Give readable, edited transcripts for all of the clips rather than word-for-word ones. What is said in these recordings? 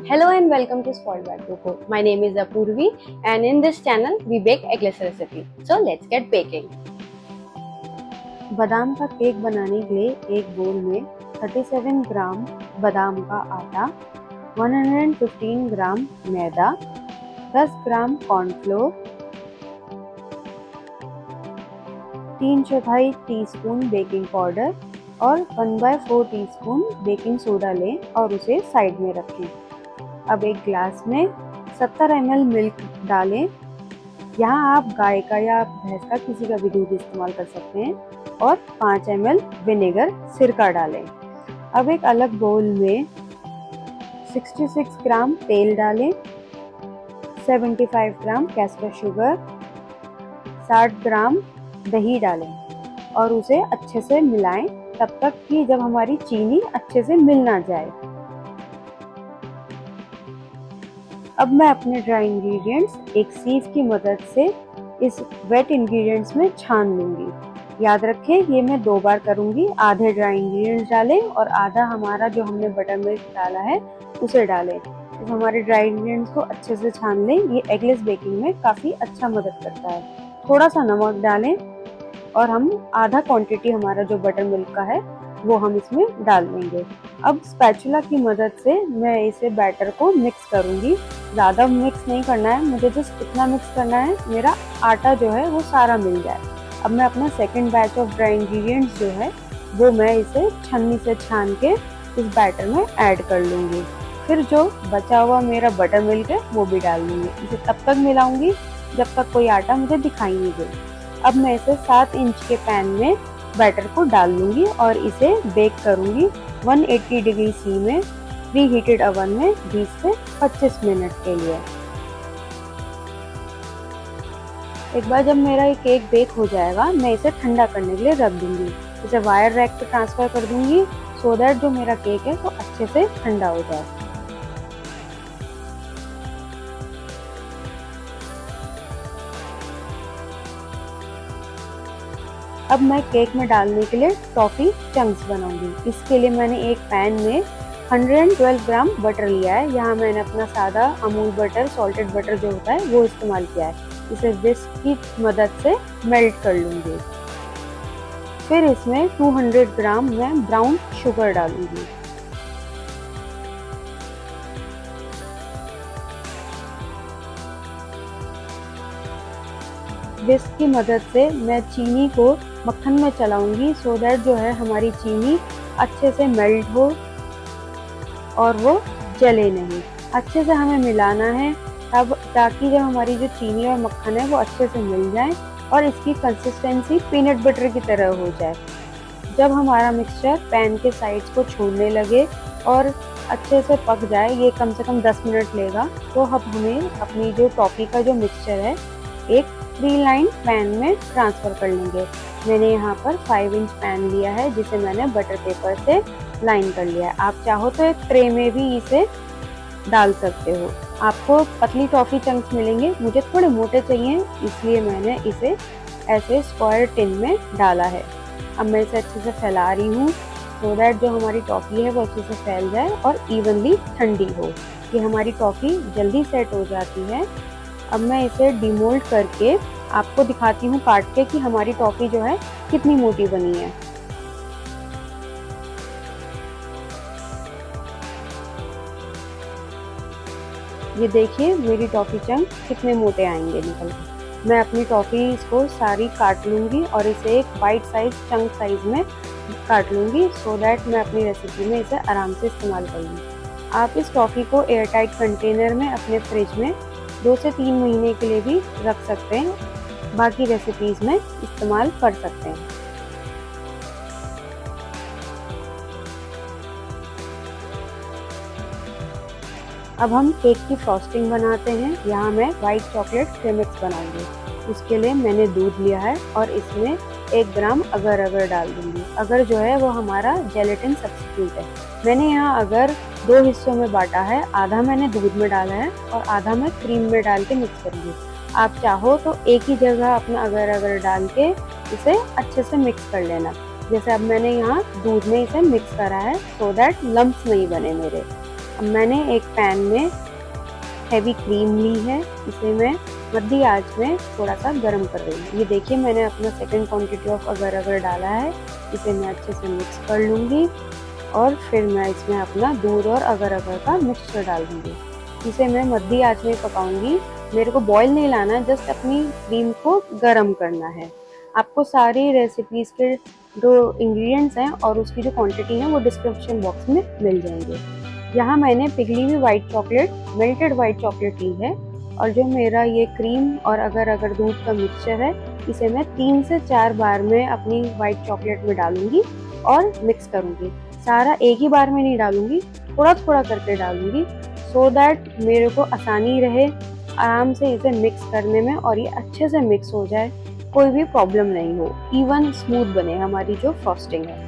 Hello and welcome to Spoiled by Coco. My name is Apurvi and in this channel we bake eggless recipe. So let's get baking. बादाम का cake बनाने के लिए एक बोल में 37 ग्राम बादाम का आटा, 115 ग्राम मैदा, 10 ग्राम कॉर्नफ्लोर, 3/4 टीस्पून बेकिंग पाउडर और 1/4 टीस्पून बेकिंग सोडा लें और उसे साइड में रखें। अब एक ग्लास में 70 ml मिल्क डालें। यहाँ आप गाय का या भैंस का किसी का भी दूध इस्तेमाल कर सकते हैं और 5 ml विनेगर सिरका डालें। अब एक अलग बाउल में 66 ग्राम तेल डालें, 75 ग्राम कैस्टर शुगर, 60 ग्राम दही डालें और उसे अच्छे से मिलाएं तब तक कि जब हमारी चीनी अच्छे से मिल ना जाए। अब मैं अपने ड्राई इंग्रेडिएंट्स एक सीव की मदद से इस वेट इंग्रेडिएंट्स में छान लूँगी। याद रखें ये मैं 2 बार करूँगी। आधे ड्राई इंग्रेडिएंट्स डालें और आधा हमारा जो हमने बटर मिल्क डाला है उसे डालें। तो हमारे ड्राई इंग्रेडिएंट्स को अच्छे से छान लें। ये एगलेस बेकिंग में काफ़ी अच्छा मदद करता है। थोड़ा सा नमक डालें और हम आधा क्वांटिटी हमारा जो बटर मिल्क का है वो हम इसमें डाल देंगे। अब स्पैचुला की मदद से मैं इसे बैटर को मिक्स करूँगी। ज़्यादा मिक्स नहीं करना है, मुझे जस्ट इतना मिक्स करना है मेरा आटा जो है वो सारा मिल जाए। अब मैं अपना second batch of dry ingredients जो है वो मैं इसे छन्नी से छान के इस बैटर में ऐड कर लूँगी। फिर जो बचा हुआ मेरा बटर मिल्क है वो भी डाल लूँगी। इसे तब तक मिलाऊँगी जब तक कोई आटा मुझे दिखाई नहीं दे। अब मैं इसे 7 इंच के पैन में बैटर को डाल लूँगी और इसे बेक करूँगी 180 डिग्री सी में प्री हीटेड ओवन में 20 से 25 मिनट के लिए। एक बार जब मेरा ये केक बेक हो जाएगा मैं इसे ठंडा करने के लिए रख दूँगी। इसे वायर रैक पे ट्रांसफ़र कर दूँगी सो दैट जो मेरा केक है वो अच्छे से ठंडा हो जाए। अब मैं केक में डालने के लिए टॉफ़ी चंक्स बनाऊंगी। इसके लिए मैंने एक पैन में 112 ग्राम बटर लिया है। यहाँ मैंने अपना सादा अमूल बटर, सॉल्टेड बटर जो होता है वो इस्तेमाल किया है। इसे विस्क की मदद से मेल्ट कर लूँगी। फिर इसमें 200 ग्राम मैं ब्राउन शुगर डालूंगी। विस्क की मदद से मैं चीनी को मक्खन में चलाऊंगी सो दैट जो है हमारी चीनी अच्छे से मेल्ट हो और वो जले नहीं। अच्छे से हमें मिलाना है तब ताकि जब हमारी जो चीनी और मक्खन है वो अच्छे से मिल जाए और इसकी कंसिस्टेंसी पीनट बटर की तरह हो जाए। जब हमारा मिक्सचर पैन के साइड्स को छोड़ने लगे और अच्छे से पक जाए, ये कम से कम 10 मिनट लेगा, तो अब हमें अपनी जो टॉफ़ी का जो मिक्सचर है एक 3 लाइन पैन में ट्रांसफ़र कर लेंगे। मैंने यहाँ पर 5 इंच पैन लिया है जिसे मैंने बटर पेपर से लाइन कर लिया है। आप चाहो तो एक ट्रे में भी इसे डाल सकते हो। आपको पतली टॉफ़ी चंक्स मिलेंगे, मुझे थोड़े मोटे चाहिए इसलिए मैंने इसे ऐसे स्क्वायर टिन में डाला है। अब मैं इसे अच्छे से फैला रही हूँ सो दैट जो हमारी टॉफ़ी है वो अच्छे से फैल जाए और इवनली ठंडी हो। ये हमारी टॉफ़ी जल्दी सेट हो जाती है। अब मैं इसे डिमोल्ड करके आपको दिखाती हूँ काट के कि हमारी टॉफ़ी जो है कितनी मोटी बनी है। ये देखिए मेरी टॉफ़ी चंक कितने मोटे आएंगे निकल के। मैं अपनी टॉफ़ी को सारी काट लूँगी और इसे एक बाइट साइज चंक साइज में काट लूँगी सो दैट मैं अपनी रेसिपी में इसे आराम से इस्तेमाल कर लूँ। आप इस टॉफ़ी को एयर टाइट कंटेनर में अपने फ्रिज में 2 से 3 महीने के लिए भी रख सकते हैं। बाकी रेसिपीज़ में इस्तेमाल कर सकते हैं। अब हम केक की फ्रॉस्टिंग बनाते हैं। यहाँ मैं वाइट चॉकलेट क्रीमिक्स बनाऊंगी। उसके लिए मैंने दूध लिया है और इसमें 1 ग्राम अगर अगर डाल दूंगी। अगर जो है वो हमारा जेलेटिन सब्स्टिट्यूट है। मैंने यहाँ अगर 2 हिस्सों में बांटा है, आधा मैंने दूध में डाला है और आधा मैं क्रीम में डाल के मिक्स करूँगी। आप चाहो तो एक ही जगह अपना अगर अगर डाल के इसे अच्छे से मिक्स कर लेना। जैसे अब मैंने यहाँ दूध में इसे मिक्स करा है सो दैट लम्प्स नहीं बने मेरे। अब मैंने एक पैन में हैवी क्रीम ली है, इसे मैं मध्य आंच में थोड़ा सा गर्म कर रही हूँ। ये देखिए मैंने अपना सेकंड क्वांटिटी ऑफ अगर अगर डाला है, इसे मैं अच्छे से मिक्स कर लूँगी और फिर मैं इसमें अपना दूध और अगर अगर का मिक्सचर डाल दूँगी। इसे मैं मध्य आंच में पकाऊंगी। मेरे को बॉईल नहीं लाना, जस्ट अपनी क्रीम को गर्म करना है। आपको सारी रेसिपीज़ के जो इंग्रेडिएंट्स हैं और उसकी जो क्वांटिटी है वो डिस्क्रिप्शन बॉक्स में मिल जाएंगे। यहाँ मैंने पिघली हुई white chocolate, melted white chocolate ली है और जो मेरा ये क्रीम और अगर दूध का मिक्सचर है, इसे मैं 3 से 4 बार में अपनी वाइट चॉकलेट में डालूंगी और मिक्स करूंगी। सारा एक ही बार में नहीं डालूंगी, थोड़ा थोड़ा करके डालूंगी, सो दैट मेरे को आसानी रहे आराम से इसे मिक्स करने में और ये अच्छे से मिक्स हो जाए, कोई भी प्रॉब्लम नहीं हो, इवन स्मूथ बने हमारी जो फ्रॉस्टिंग है।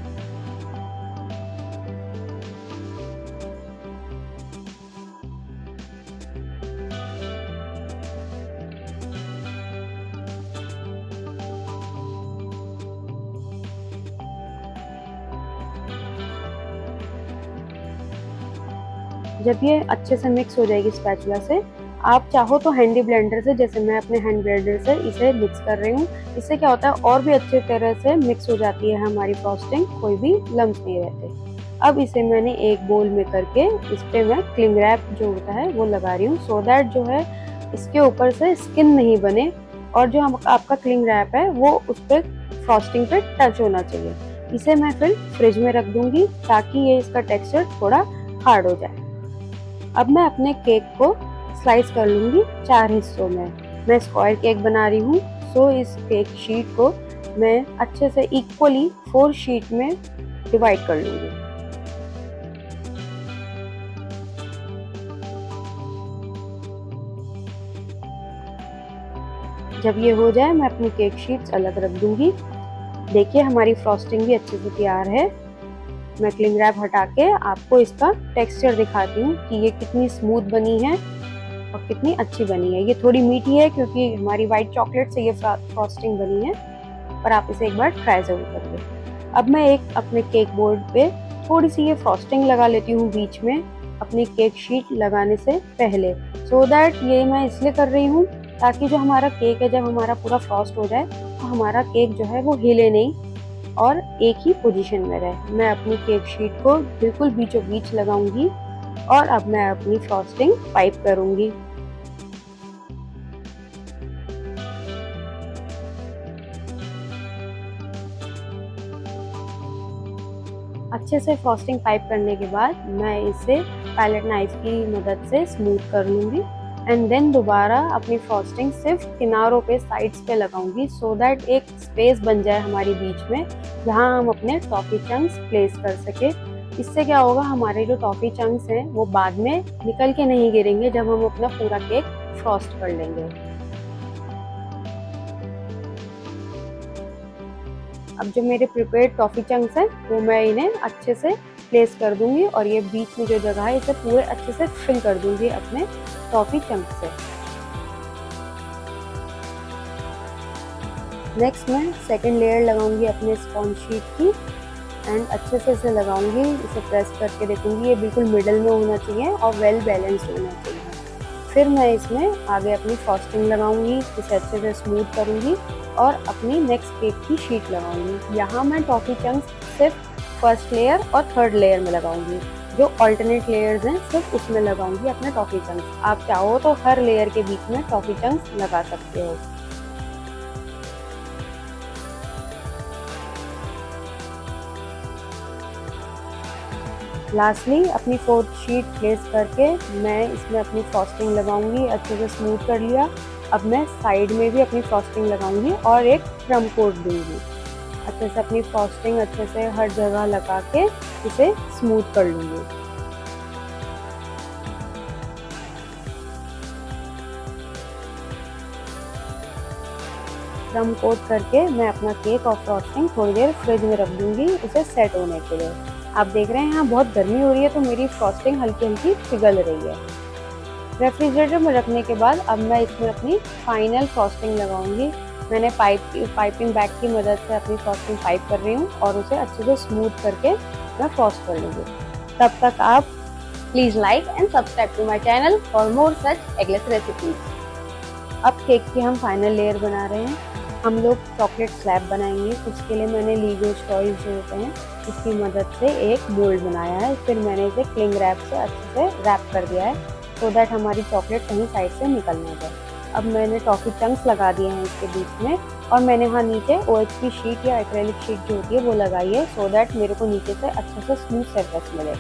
जब ये अच्छे से मिक्स हो जाएगी स्पैचुला से, आप चाहो तो हैंडी ब्लेंडर से, जैसे मैं अपने हैंड ब्लेंडर से इसे मिक्स कर रही हूँ, इससे क्या होता है और भी अच्छे तरह से मिक्स हो जाती है हमारी फ्रॉस्टिंग, कोई भी लम्स नहीं रहते। अब इसे मैंने एक बोल में करके इस पे मैं क्लिंग रैप जो होता है वो लगा रही हूँ, सो दैट जो है इसके ऊपर से स्किन नहीं बने और जो आपका क्लिंग रैप है वो उस पर फ्रॉस्टिंग पे टच होना चाहिए। इसे मैं फिर फ्रिज में रख दूंगी ताकि ये इसका टेक्सचर थोड़ा हार्ड हो जाए। अब मैं अपने केक को स्लाइस कर लूँगी 4 हिस्सों में। मैं स्क्वायर केक बना रही हूँ, सो इस केक शीट को मैं अच्छे से इक्वली 4 शीट में डिवाइड कर लूँगी। जब ये हो जाए मैं अपनी केक शीट्स अलग रख दूँगी। देखिए हमारी फ्रॉस्टिंग भी अच्छे से तैयार है। मैं क्लिंग रैप हटा के आपको इसका टेक्सचर दिखाती हूँ कि ये कितनी स्मूथ बनी है और कितनी अच्छी बनी है। ये थोड़ी मीठी है क्योंकि हमारी वाइट चॉकलेट से ये फ्रॉस्टिंग बनी है, पर आप इसे एक बार ट्राई ज़रूर करिए। अब मैं एक अपने केक बोर्ड पे थोड़ी सी ये फ्रॉस्टिंग लगा लेती हूँ बीच में अपनी केक शीट लगाने से पहले, सो दैट ये मैं इसलिए कर रही हूँ ताकि जो हमारा केक है जब हमारा पूरा फ्रॉस्ट हो जाए तो हमारा केक जो है वो हिले नहीं और एक ही पोजीशन में रहे। मैं अपनी केक शीट को बिल्कुल बीचों बीच लगाऊंगी और अब मैं अपनी फ्रॉस्टिंग पाइप करूंगी। अच्छे से फ्रॉस्टिंग पाइप करने के बाद मैं इसे पैलेट नाइफ की मदद से स्मूथ कर लूँगी एंड देन दोबारा अपनी फ्रॉस्टिंग सिर्फ किनारों पे, साइड्स पे लगाऊंगी, सो दैट एक स्पेस बन जाए हमारी बीच में जहाँ हम अपने टॉफी चंक्स प्लेस कर सके। इससे क्या होगा, हमारे जो टॉफी चंक्स हैं वो बाद में निकल के नहीं गिरेंगे जब हम अपना पूरा केक फ्रॉस्ट कर लेंगे। अब जो मेरे प्रिपेयर्ड टॉफी चंक्स हैं वो मैं इन्हें अच्छे से प्लेस कर दूंगी और ये बीच में जो जगह है इसे पूरे अच्छे से फिल कर दूंगी अपने टॉफी चंक से। नेक्स्ट मैं सेकंड लेयर लगाऊंगी अपने स्पॉन्ज शीट की एंड अच्छे से इसे लगाऊंगी, इसे प्रेस करके देखूंगी ये बिल्कुल मिडल में होना चाहिए और वेल बैलेंस्ड होना चाहिए। फिर मैं इसमें आगे अपनी फ्रॉस्टिंग लगाऊंगी, इसे अच्छे से स्मूथ करूंगी और अपनी नेक्स्ट केक की शीट लगाऊंगी। यहाँ मैं टॉफी चंक्स सिर्फ फर्स्ट लेयर और थर्ड लेयर में लगाऊंगी, जो ऑल्टरनेट लेयर्स हैं सिर्फ उसमें लगाऊंगी अपने टॉफी चंक्स। आप चाहो तो हर लेयर के बीच में टॉफी चंक्स लगा सकते हो। लास्टली अपनी फोर्थ शीट प्लेस करके मैं इसमें अपनी फ्रॉस्टिंग लगाऊंगी, अच्छे से स्मूथ कर लिया। अब मैं साइड में भी अपनी फ्रॉस्टिंग लगाऊंगी और एक क्रम कोट दूंगी। अच्छे से अपनी फ्रॉस्टिंग अच्छे से हर जगह लगा के इसे स्मूथ कर लूंगी। क्रम कोट करके मैं अपना केक और फ्रॉस्टिंग थोड़ी देर फ्रिज में रख दूंगी इसे सेट होने के लिए। आप देख रहे हैं यहाँ बहुत गर्मी हो रही है तो मेरी फ्रॉस्टिंग हल्की हल्की पिघल रही है। रेफ्रिजरेटर में रखने के बाद अब मैं इसमें अपनी फाइनल फ्रॉस्टिंग लगाऊंगी। मैंने पाइपिंग बैग की मदद से अपनी फ्रॉस्टिंग पाइप कर रही हूँ और उसे अच्छे से स्मूथ करके मैं फ्रॉस्ट कर लूँगी। तब तक आप Please like and subscribe to my channel for more such eggless recipes. अब केक की हम फाइनल लेयर बना रहे हैं। हम लोग चॉकलेट स्लैब बनाएंगे। उसके लिए मैंने लीगोज टॉयज जो होते हैं उसकी मदद से एक मोल्ड बनाया है। फिर मैंने इसे क्लिंग रैप से अच्छे से रैप कर दिया है सो दैट हमारी चॉकलेट कहीं साइड से निकल ना जाए। अब मैंने टॉफी चंक्स लगा दिए हैं इसके बीच में और मैंने यहाँ नीचे OHP शीट या एक्रेलिक शीट जो होती है वो लगाई है सो दैट मेरे को नीचे से अच्छे से स्मूथ सरफेस मिले।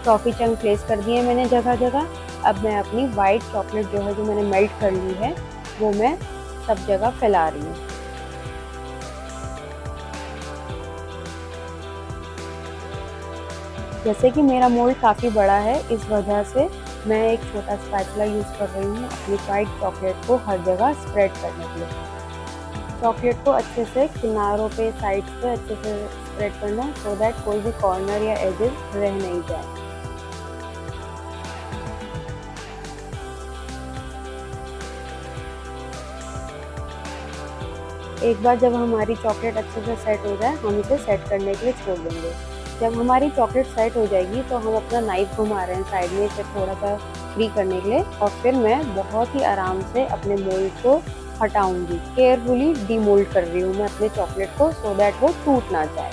टॉफी चंक प्लेस कर दिए मैंने जगह जगह। अब मैं अपनी वाइट चॉकलेट जो है जो मैंने मेल्ट कर ली है वो मैं सब जगह फैला रही हूँ। जैसे कि मेरा मोल्ड काफ़ी बड़ा है इस वजह से मैं एक छोटा स्पैचुला यूज़ कर रही हूँ अपनी वाइट चॉकलेट को हर जगह स्प्रेड करने के लिए। चॉकलेट को अच्छे से किनारों पे साइड पे अच्छे से स्प्रेड करना सो दैट कोई भी कॉर्नर या एजेस रह नहीं जाए। एक बार जब हमारी चॉकलेट अच्छे से सेट हो जाए हम इसे सेट करने के लिए छोड़ देंगे। जब हमारी चॉकलेट सेट हो जाएगी तो हम अपना नाइफ घुमा रहे हैं साइड में इसे थोड़ा सा फ्री करने के लिए और फिर मैं बहुत ही आराम से अपने मोल्ड को हटाऊंगी। केयरफुली डीमोल्ड कर रही हूँ मैं अपने चॉकलेट को सो दैट वो टूट ना जाए।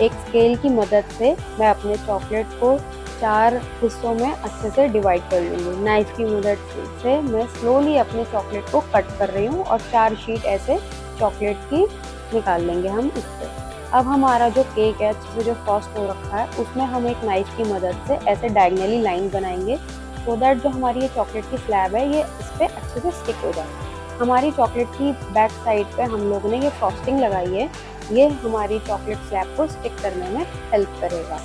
एक स्केल की मदद से मैं अपने चॉकलेट को 4 हिस्सों में अच्छे से डिवाइड कर लूँगी। नाइफ की मदद से मैं स्लोली अपने चॉकलेट को कट कर रही हूँ और 4 शीट ऐसे चॉकलेट की निकाल लेंगे हम इससे। अब हमारा जो केक है अच्छे से जो फ्रॉस्ट हो रखा है उसमें हम एक नाइफ की मदद से ऐसे डायगनली लाइन बनाएंगे सो दैट जो हमारी ये चॉकलेट की स्लैब है ये इस पर अच्छे से स्टिक हो जाए। हमारी चॉकलेट की बैक साइड पे हम लोगों ने ये फ्रॉस्टिंग लगाई है, ये हमारी चॉकलेट स्लैब को स्टिक करने में हेल्प करेगा।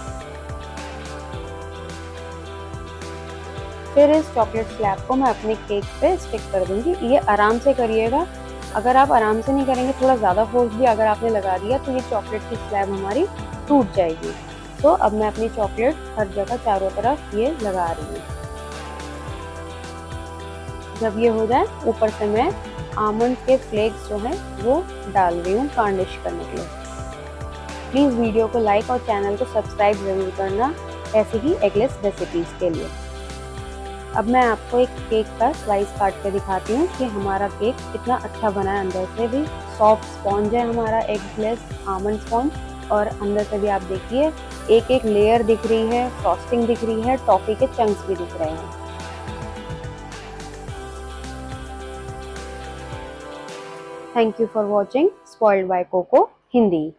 फिर इस चॉकलेट स्लैब को मैं अपने केक पे स्टिक कर दूंगी। ये आराम से करिएगा। अगर आप आराम से नहीं करेंगे थोड़ा ज़्यादा फोर्स भी अगर आपने लगा दिया तो ये चॉकलेट की स्लैब हमारी टूट जाएगी। तो अब मैं अपनी चॉकलेट हर जगह चारों तरफ ये लगा रही हूँ। जब ये हो जाए ऊपर से मैं आमंड के फ्लेक्स जो है वो डाल रही हूँ गार्निश करने के लिए। प्लीज़ वीडियो को लाइक और चैनल को सब्सक्राइब ज़रूर करना ऐसे ही एगलेस रेसिपीज़ के लिए। अब मैं आपको एक केक का स्लाइस काट के दिखाती हूँ कि हमारा केक कितना अच्छा बना है। अंदर से भी सॉफ्ट स्पॉन्ज है हमारा एगलेस आमंड स्पॉन्ज और अंदर से भी आप देखिए एक एक लेयर दिख रही है, फ्रॉस्टिंग दिख रही है, टॉफी के चंक्स भी दिख रहे हैं। Thank you for watching Spoiled by Coco Hindi.